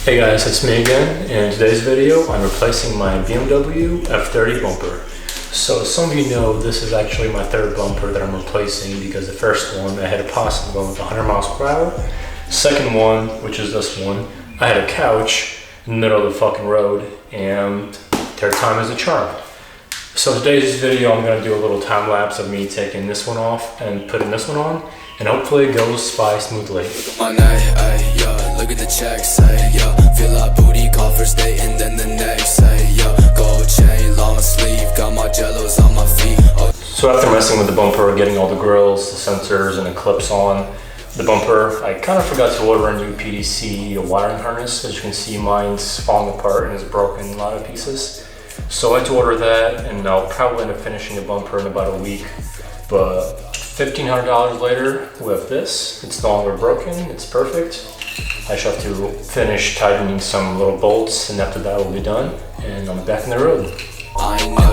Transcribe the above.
Hey guys, it's me again. In today's video, I'm replacing my BMW F30 bumper. So some of you know this is actually my third bumper that I'm replacing because the first one I had a possum going with 100 miles per hour. Second one, which is this one, I had a couch in the middle of the fucking road, and third time is a charm. So today's video, I'm going to do a little time lapse of me taking this one off and putting this one on, and hopefully it goes by smoothly. One night, ay, yo, look at the checks, ay, yo, feel like booty call first date and then the next, ay, yo, gold chain, long sleeve, got my jellos on my feet. Oh. So after messing with the bumper, getting all the grills, the sensors, and the clips on the bumper, I kind of forgot to order a new PDC wiring harness. As you can see, mine's falling apart and is broken in a lot of pieces. So I had to order that, and I'll probably end up finishing the bumper in about a week. But $1,500 later, we have this. It's no longer broken, it's perfect. I just have to finish tightening some little bolts, and after that we'll be done, and I'm back on the road. I know